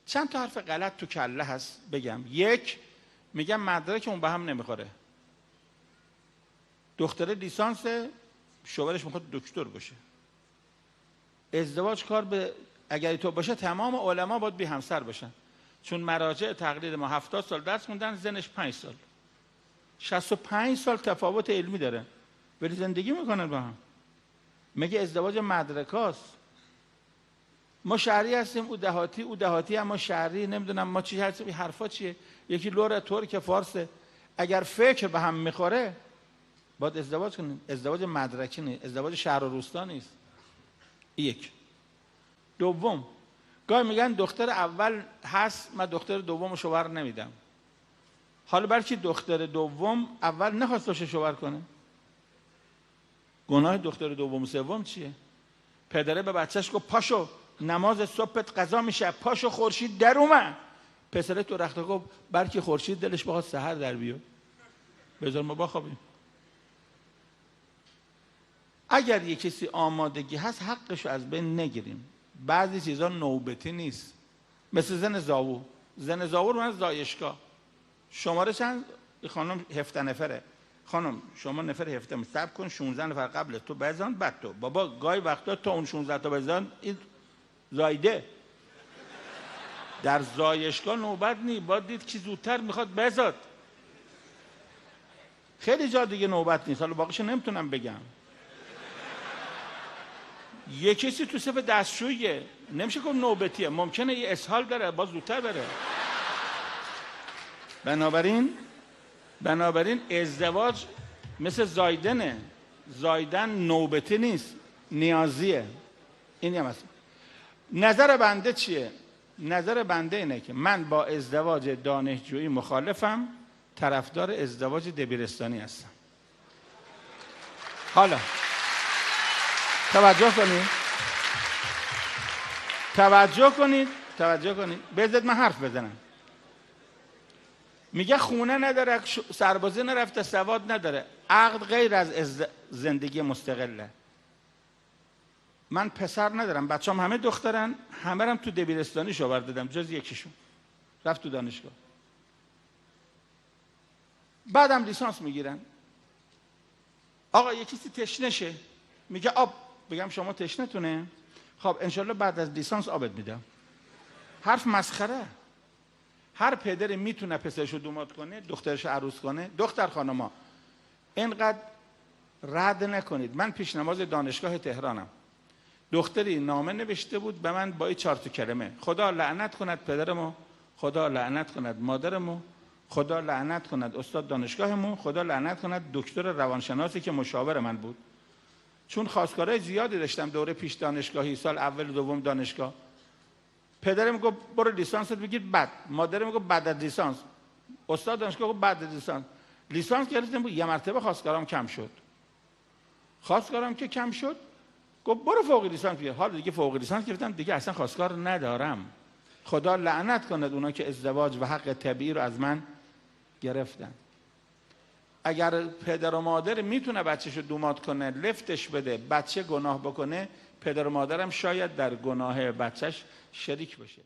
چند تا حرف غلط تو کله هست بگم. یک، میگم مدرک اون به هم نمیخوره. دختره لیسانس، شوهرش میخواد دکتر باشه. ازدواج کار به اگر تو باشه تمام علما باید بی همسر باشن، چون مراجع تقلید ما 70 سال درس خوندن، زنش 5 سال، 65 سال تفاوت علمی داره، ولی زندگی میکنن با هم. مگه ازدواج مدرکاست؟ ما شهری هستیم، او دهاتی اما شهری، نمیدونم ما چی هستیم. این حرفا چیه؟ یکی لور ترک فارسه. اگر فکر به هم میخوره باید ازدواج کنیم. ازدواج مدرکی نیست، ازدواج شهر و روستا نیست. یک. دوم، گاهی میگن دختر اول هست، من دختر دوم شوهر نمیدم. حالا برای چی دختر دوم اول نخواست باشه شوهر کنه؟ گناه دختر دوم و سوم چیه؟ پدره به بچهش گفت پاشو نماز صبحت قضا میشه، پاشو خورشید در اومد. پسره تو رخت گفت برکی خورشید دلش بخواد سحر در بیاد، بذار ما بخوابیم. اگر یک کسی آمادگی هست حقشو از بین نگیریم. بعضی چیزا نوبتی نیست، مثل زن زاوو. زن زاوو رو من زایشگاه شماره چند؟ خانم 17 نفره. خانم شما نفر 17 صبر کن، 16 نفر قبل تو بزن بعد تو. بابا گاهی وقتا تو اون 16 تا بزن این زایده. در زایشگاه نوبت نی، باید دید کی زودتر میخواد بزاد. خیلی جا دیگه نوبت نیست، حالا باقیشو نمیتونم بگم. یه کسی تو صف دستشوییه، نمیشه گفت نوبتیه، ممکنه یه اسهال داره باز زودتر بره. بنابراین ازدواج مثل زایدنه. زایدن نوبتی نیست، نیازیه. این هم هست. نظر بنده چیه؟ نظر بنده اینه که من با ازدواج دانشجویی مخالفم، طرفدار ازدواج دبیرستانی هستم. حالا توجه کنید بذارید من حرف بزنم. میگه خونه نداره، سربازی نرفته، سواد نداره. عقد غیر از زندگی مستقله. من پسر ندارم، بچه‌ام همه دخترن، همه رم تو دبیرستانی شاور دادم جز یکیشون رفت تو دانشگاه. بعدم لیسانس میگیرن. آقا یه کسی تشنشه میگه آب، بگم شما تشنتونه؟ خب انشالله بعد از لیسانس آبت میدم. حرف مسخره. هر پدری میتونه پسرشو دومات کنه، دخترشو عروس کنه. دختر خانما اینقدر رد نکنید. من پیش نماز دانشگاه تهرانم، دختری نامه نوشته بود به من با این 4 تا کلمه: خدا لعنت کند پدرمو، خدا لعنت کند مادرمو، خدا لعنت کند استاد دانشگاهمو، خدا لعنت کند دکتر روانشناسی که مشاور من بود. چون خواستگارای زیادی داشتم دوره پیش دانشگاهی، سال اول و دوم دانشگاه. پدرم گفت برو لیسانست بگیر بعد، مادرم گفت بعد از لیسانس، استاد دانشگاه گفت بعد از لیسانس. لیسانس گرفتم بود، یه مرتبه خواستگارام کم شد. خواستگارام که کم شد گفت برو فوق لیسانس بگیر. حالا دیگه فوق لیسانس گرفتم، دیگه اصلا خواستگار ندارم. خدا لعنت کند اونا که ازدواج و حق طبیعی رو از من گرفتن. اگر پدر و مادر میتونه بچه‌شو دومات کنه، لفتش بده، بچه گناه بکنه، پدر و مادرم شاید در گناه بچهش شریک بشه.